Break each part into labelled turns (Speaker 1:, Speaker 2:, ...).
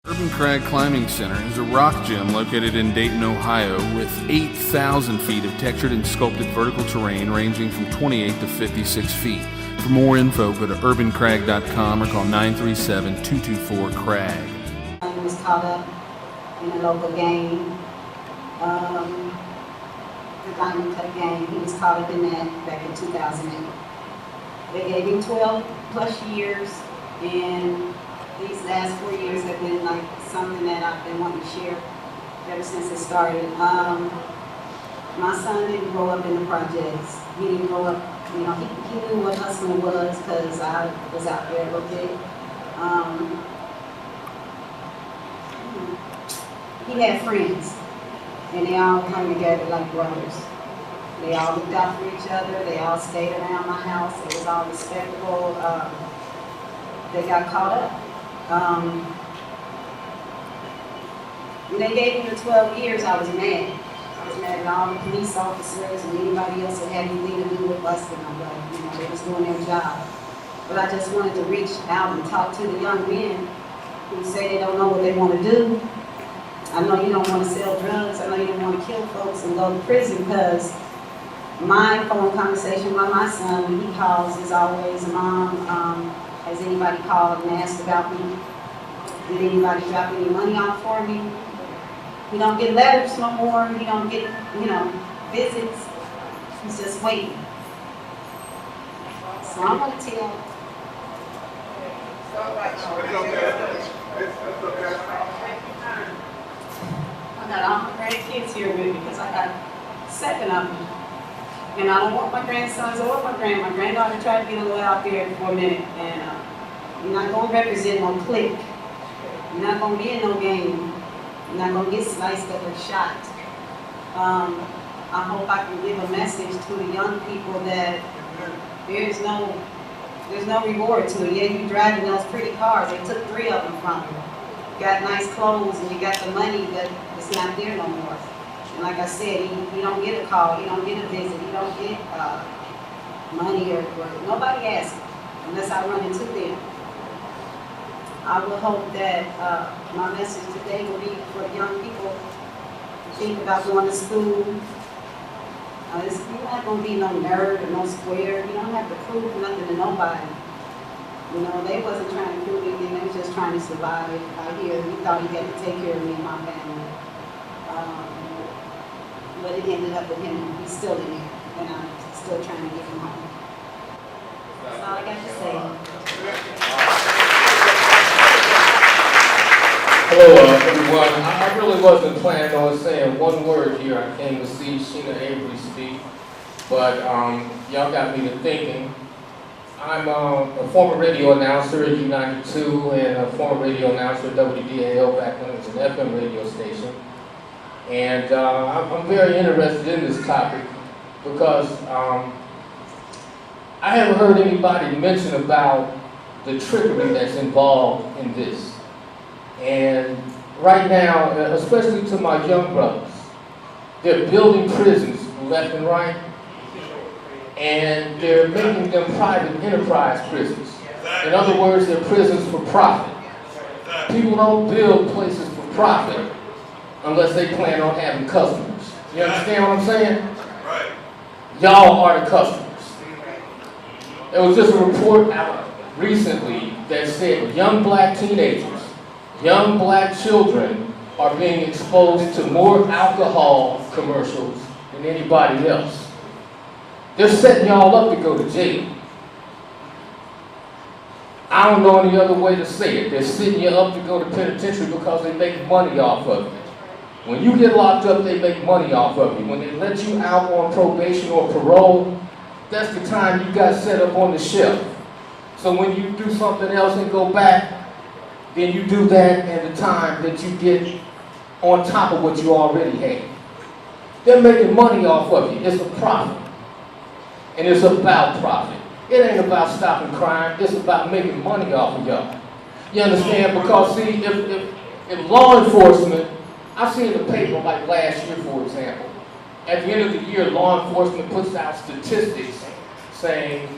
Speaker 1: Urban Crag Climbing Center is a rock gym located in Dayton, Ohio, with 8,000 feet of textured and sculpted vertical terrain ranging from 28 to 56 feet. For more info, go to urbancrag.com or call 937-224-CRAG.
Speaker 2: He was caught up in a local game, the Diamond Cup game. He was caught up in that back in 2008. They gave him 12 plus years, and these last 4 years have been like something that I've been wanting to share ever since it started. My son didn't grow up in the projects. He didn't grow up, he knew what hustling was because I was out there a little bit. He had friends, and they all come together like brothers. They all looked out for each other. They all stayed around my house. It was all respectable. They got caught up. When they gave me the 12 years, I was mad. I was mad at all the police officers and anybody else that had anything to do with busting them. But, they was doing their job. But I just wanted to reach out and talk to the young men who say they don't know what they want to do. I know you don't want to sell drugs. I know you don't want to kill folks and go to prison, because my phone conversation with my son when he calls is always, Mom, has anybody called and asked about me? Did anybody drop any money off for me? He don't get letters no more. He don't get, visits. He's just waiting. So I'm going to tell. I got all my grandkids here with me because I got 7 of them. And I don't want my grandsons or my granddaughter tried to get a little out there for a minute. And you're not going to represent no clique. You're not going to be in no game. You're not going to get sliced up or shot. I hope I can give a message to the young people that there's no reward to it. Yeah, you're driving those pretty cars. They took 3 of them from you. You got nice clothes and you got the money, but it's not there no more. And like I said, you don't get a call, you don't get a visit, you don't get money or nobody asks unless I run into them. I will hope that my message today will be for young people to think about going to school. You're not going to be no nerd or no square. You don't have to prove nothing to nobody. They wasn't trying to prove anything, they was just trying to survive out here. He thought he had to take care of me and my family. But it ended up with him. He's still in there, and I'm still trying to get him home. That's all I got to say.
Speaker 3: Hello, everyone. I really wasn't planning on saying one word here. I came to see Sheena Avery speak, but y'all got me to thinking. I'm a former radio announcer at U92 and a former radio announcer at WDAL back when it was an FM radio station. And I'm very interested in this topic because I haven't heard anybody mention about the trickery that's involved in this. And right now, especially to my young brothers, they're building prisons left and right, and they're making them private enterprise prisons. In other words, they're prisons for profit. People don't build places for profit unless they plan on having customers. You understand what I'm saying? Right. Y'all are the customers. There was just a report out recently that said young black teenagers, young black children are being exposed to more alcohol commercials than anybody else. They're setting y'all up to go to jail. I don't know any other way to say it. They're setting you up to go to penitentiary because they make money off of it. When you get locked up, they make money off of you. When they let you out on probation or parole, that's the time you got set up on the shelf. So when you do something else and go back, then you do that in the time that you get on top of what you already had. They're making money off of you. It's a profit. And it's about profit. It ain't about stopping crime. It's about making money off of y'all. You understand? Because see, if law enforcement, I've seen in the paper like last year, for example, at the end of the year, law enforcement puts out statistics saying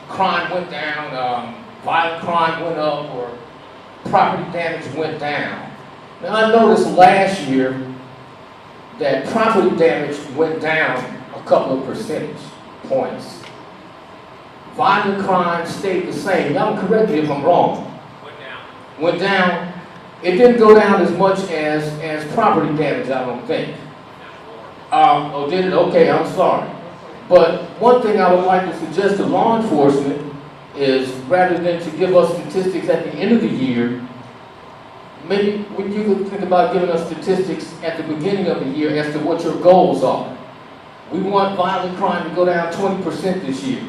Speaker 3: crime went down, violent crime went up, or property damage went down. Now, I noticed last year that property damage went down a couple of percentage points. Violent crime stayed the same. Y'all correct me if I'm wrong. Went down. It didn't go down as much as property damage, I don't think. Oh, did it? Okay, I'm sorry. But one thing I would like to suggest to law enforcement is, rather than to give us statistics at the end of the year, maybe you could think about giving us statistics at the beginning of the year as to what your goals are. We want violent crime to go down 20% this year.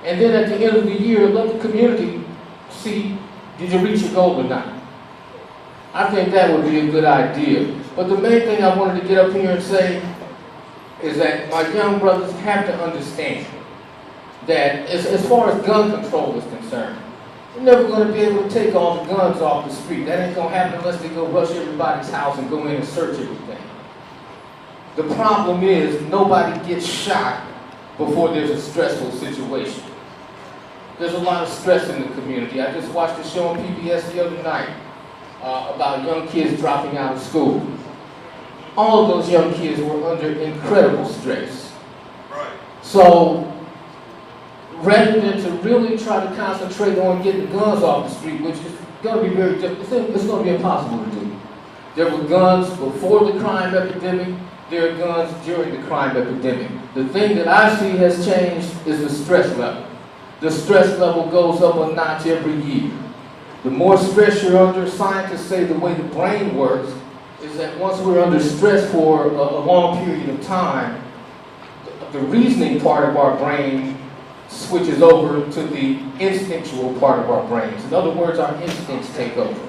Speaker 3: And then at the end of the year, let the community see, did you reach your goal or not? I think that would be a good idea. But the main thing I wanted to get up here and say is that my young brothers have to understand that as far as gun control is concerned, we're never going to be able to take all the guns off the street. That ain't going to happen unless they go rush everybody's house and go in and search everything. The problem is nobody gets shot before there's a stressful situation. There's a lot of stress in the community. I just watched a show on PBS the other night about young kids dropping out of school. All of those young kids were under incredible stress. Right. So, rather than to really try to concentrate on getting guns off the street, which is going to be very difficult, it's going to be impossible to do. There were guns before the crime epidemic. There are guns during the crime epidemic. The thing that I see has changed is the stress level. The stress level goes up a notch every year. The more stress you're under, scientists say the way the brain works is that once we're under stress for a long period of time, the reasoning part of our brain switches over to the instinctual part of our brains. In other words, our instincts take over.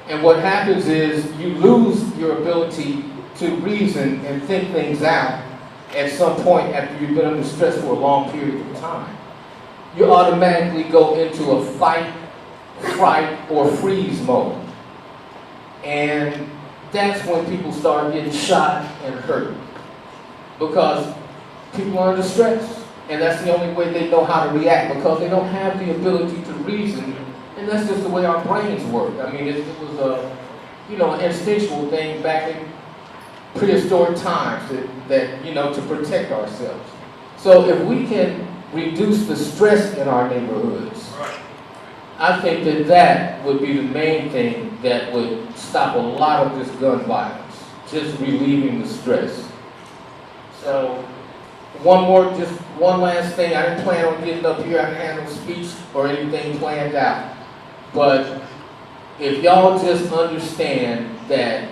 Speaker 3: And what happens is you lose your ability to reason and think things out at some point after you've been under stress for a long period of time. You automatically go into a fight, fright, or freeze mode. And that's when people start getting shot and hurt. Because people are under stress. And that's the only way they know how to react, because they don't have the ability to reason. And that's just the way our brains work. I mean, it was a, an instinctual thing back in prehistoric times that to protect ourselves. So if we can reduce the stress in our neighborhoods, I think that would be the main thing that would stop a lot of this gun violence, just relieving the stress. So just one last thing. I didn't plan on getting up here. I didn't have no speech or anything planned out. But if y'all just understand that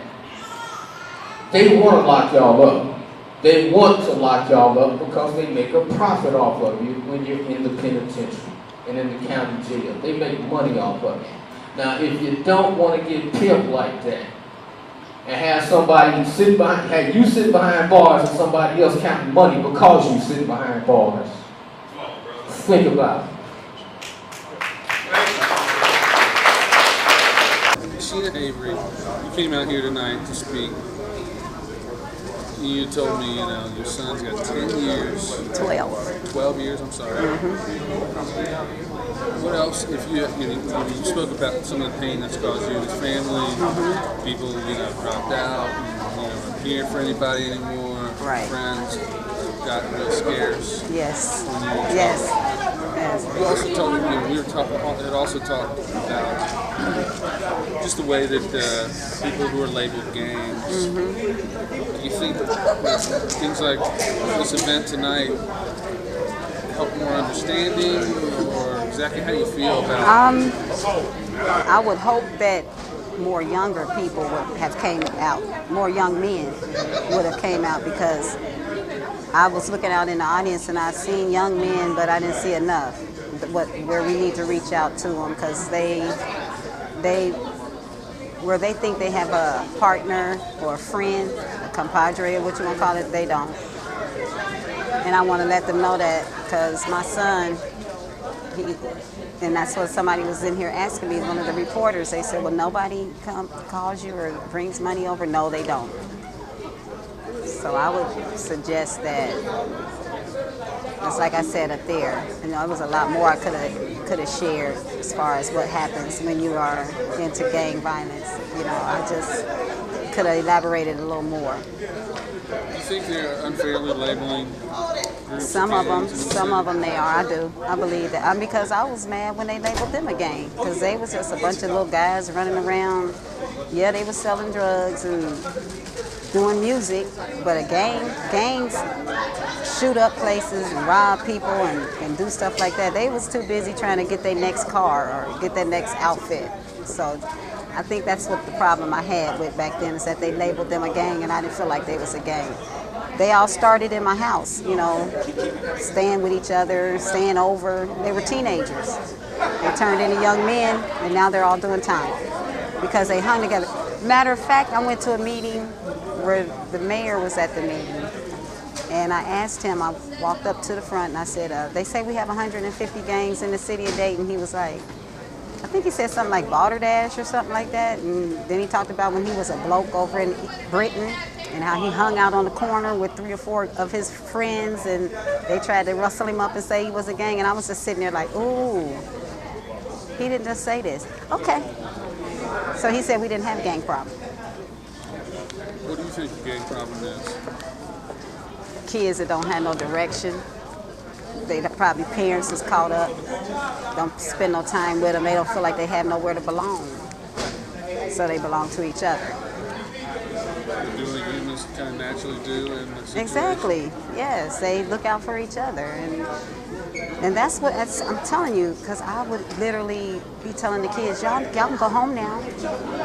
Speaker 3: they want to lock y'all up. They want to lock y'all up because they make a profit off of you when you're in the penitentiary and in the county jail. They make money off of you. Now, if you don't want to get pimped like that and have you sit behind bars and somebody else counting money because you sit behind bars, think about it.
Speaker 1: Sheena Avery, you came out here tonight to speak. You told me, your son's got 10 years. 12 years, I'm sorry. What else, if you spoke about some of the pain that's caused you and his family, people, dropped out, aren't here for anybody anymore, friends, got real scarce.
Speaker 4: Yes.
Speaker 1: Yes. You also told me, had also talked about just the way that people who are labeled gangs, do you think things like this event tonight help more understanding, or exactly how do you feel about it?
Speaker 4: I would hope that more younger people would have came out, more young men would have came out, because I was looking out in the audience and I seen young men, but I didn't see enough where we need to reach out to them, because where they think they have a partner or a friend, a compadre, or what you want to call it, they don't. And I want to let them know that, because my son, and that's what somebody was in here asking me, one of the reporters, they said, well, nobody calls you or brings money over? No, they don't. So I would suggest that, just like I said up there, it was a lot more I could have could have shared as far as what happens when you are into gang violence. You know, I just could have elaborated a little more.
Speaker 1: Do you think they're unfairly labeling groups
Speaker 4: Some of them,
Speaker 1: gangs in the city?
Speaker 4: they are. I do. I believe that. Because I was mad when they labeled them a gang, because they was just a bunch of little guys running around. Yeah, they was selling drugs and doing music, but gangs shoot up places and rob people and do stuff like that. They was too busy trying to get their next car or get their next outfit. So I think that's what the problem I had with back then, is that they labeled them a gang and I didn't feel like they was a gang. They all started in my house, you know, staying with each other, staying over. They were teenagers. They turned into young men, and now they're all doing time because they hung together. Matter of fact, I went to a meeting where the mayor was at the meeting, and I asked him, I walked up to the front and I said, they say we have 150 gangs in the city of Dayton. He was like, I think he said something like Balderdash or something like that. And then he talked about when he was a bloke over in Britain and how he hung out on the corner with 3 or 4 of his friends and they tried to rustle him up and say he was a gang. And I was just sitting there like, ooh, he didn't just say this. Okay. So he said we didn't have a gang problem.
Speaker 1: What do you think the gang problem is?
Speaker 4: Kids that don't have no direction. They probably parents is caught up, don't spend no time with them. They don't feel like they have nowhere to belong. So they belong to each other.
Speaker 1: They're doing what humans kind of naturally do in the situation.
Speaker 4: Exactly. Yes, they look out for each other, and that's what I'm telling you. Because I would literally be telling the kids, y'all can go home now.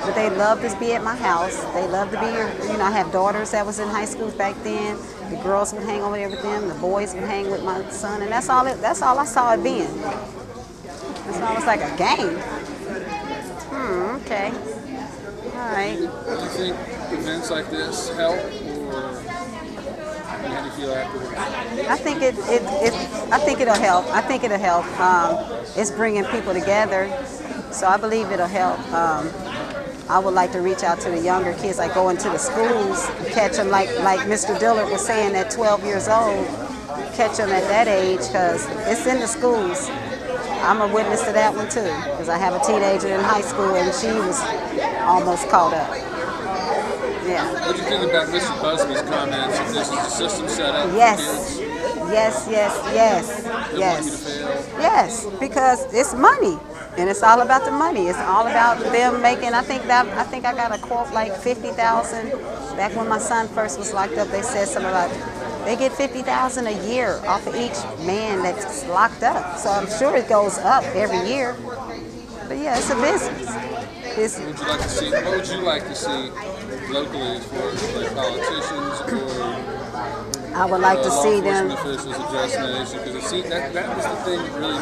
Speaker 4: But they love to be at my house. They love to be here. You know, I have daughters that was in high school back then. The girls would hang over there with them. The boys would hang with my son, and that's all I saw it being. That's all. It's like a game. Okay. All right.
Speaker 1: Do you think events like this help, or how do you feel afterwards?
Speaker 4: I think it'll help. I think it'll help. It's bringing people together, so I believe it'll help. I would like to reach out to the younger kids, like go into the schools, catch them like Mr. Dillard was saying at 12 years old, catch them at that age, because it's in the schools. I'm a witness to that one too, because I have a teenager in high school and she was almost caught up. Yeah.
Speaker 1: What do you think about Mr. Busby's comments? If this is the system set up
Speaker 4: Yes.
Speaker 1: for kids?
Speaker 4: Yes, yes, yes,
Speaker 1: They want you to
Speaker 4: yes.
Speaker 1: fail?
Speaker 4: Yes, because it's money, and it's all about the money. It's all about them making. I think I got a quote like 50,000. Back when my son first was locked up, they said something about they get 50,000 a year off of each man that's locked up. So I'm sure it goes up every year. But yeah, it's a business.
Speaker 1: What would you like to see locally as far as like politicians or
Speaker 4: I would like to
Speaker 1: law
Speaker 4: see
Speaker 1: enforcement
Speaker 4: them.
Speaker 1: officials addressing that issue? Because that was the thing that really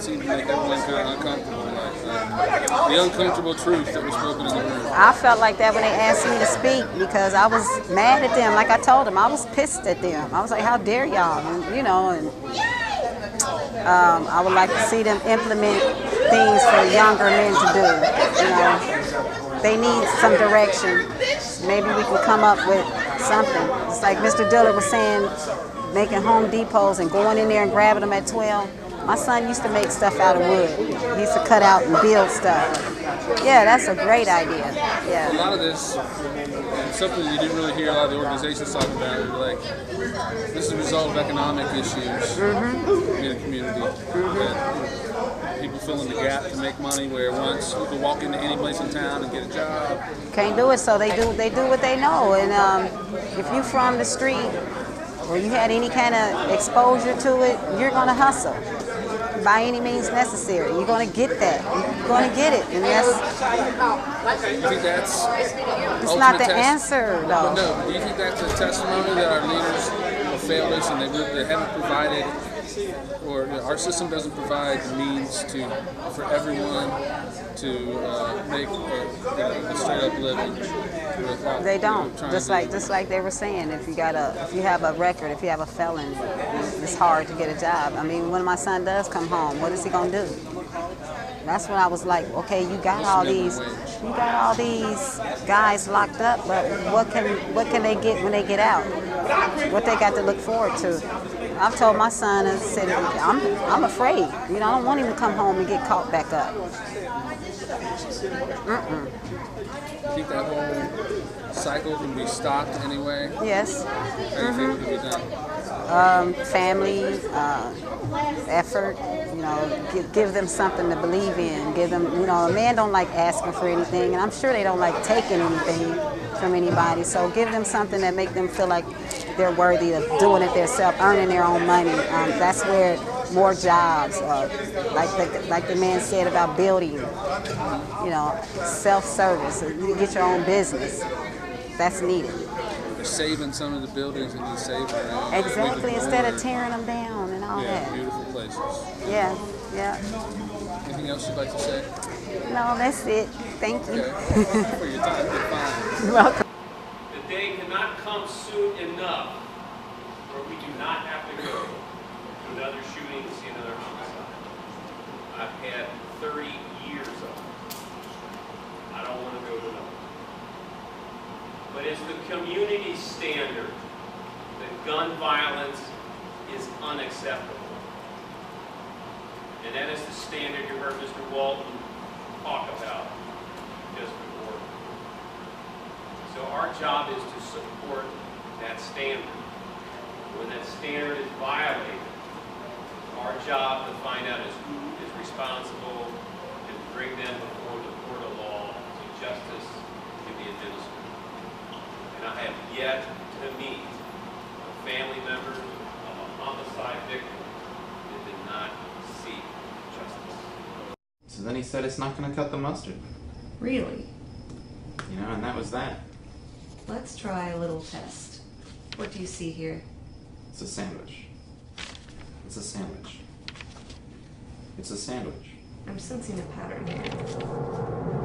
Speaker 1: seemed to make everyone kind of uncomfortable. Like the uncomfortable truth that was spoken in the room.
Speaker 4: I felt like that when they asked me to speak because I was mad at them. Like I told them, I was pissed at them. I was like, how dare y'all? And, you know, and I would like to see them implement things for younger men to do. You know, they need some direction. Maybe we can come up with something. It's like Mr. Dillard was saying, making Home Depots and going in there and grabbing them at 12. My son used to make stuff out of wood. He used to cut out and build stuff. Yeah, that's a great idea. Yeah.
Speaker 1: A lot of this, and something you didn't really hear a lot of the organizations talk about, is like this is a result of economic issues in the community. That people fill in the gap to make money where once you can walk into any place in town and get a job.
Speaker 4: Can't do it, so they do what they know. And if you from the street or you had any kind of exposure to it, you're gonna hustle by any means necessary. You're gonna get that. You're gonna get it, and that's.
Speaker 1: Do you think that's
Speaker 4: It's not the answer, though.
Speaker 1: But no, do you think that's a testimony that our leaders have failed us and they haven't provided, or our system doesn't provide the means for everyone to make a straight up living?
Speaker 4: They don't. Just like they were saying, if you have a record, if you have a felon, it's hard to get a job. I mean, when my son does come home, what is he gonna do? That's when I was like, okay, you got all these guys locked up, but what can they get when they get out? What they got to look forward to? I've told my son, I said, I'm afraid. You know, I don't want him to come home and get caught back up.
Speaker 1: Think that whole cycle can be stopped anyway?
Speaker 4: Yes.
Speaker 1: Anything can be done?
Speaker 4: Family, effort, you know, give them something to believe in. Give them, you know, a man don't like asking for anything, and I'm sure they don't like taking anything from anybody. So give them something that make them feel like they're worthy of doing it themselves, earning their own money. That's where more jobs, like the man said about building, you know, self-service. You get your own business. That's needed.
Speaker 1: Saving some of the buildings and just saving around.
Speaker 4: Exactly, instead of tearing them down and all that.
Speaker 1: Beautiful places.
Speaker 4: Yeah.
Speaker 1: Anything else you'd like to say?
Speaker 4: No, that's it. Thank you.
Speaker 1: Okay. For your time. Goodbye.
Speaker 4: You're welcome.
Speaker 5: The day cannot come soon enough where we do not have to go to another shooting, see another homicide. I've had 30 years of it. I don't want to go to another. But it's the community standard that gun violence is unacceptable. And that is the standard you heard Mr. Walton talk about just before. So our job is to support that standard. When that standard is violated, our job to find out is who is responsible and bring them before the court of law so justice can be administered. And I have yet to meet a family member of a homicide victim that did not seek justice.
Speaker 6: So then he said it's not going to cut the mustard.
Speaker 7: Really?
Speaker 6: You know, and that was that.
Speaker 7: Let's try a little test. What do you see here?
Speaker 6: It's a sandwich. It's a sandwich. It's a sandwich.
Speaker 7: I'm sensing a pattern here.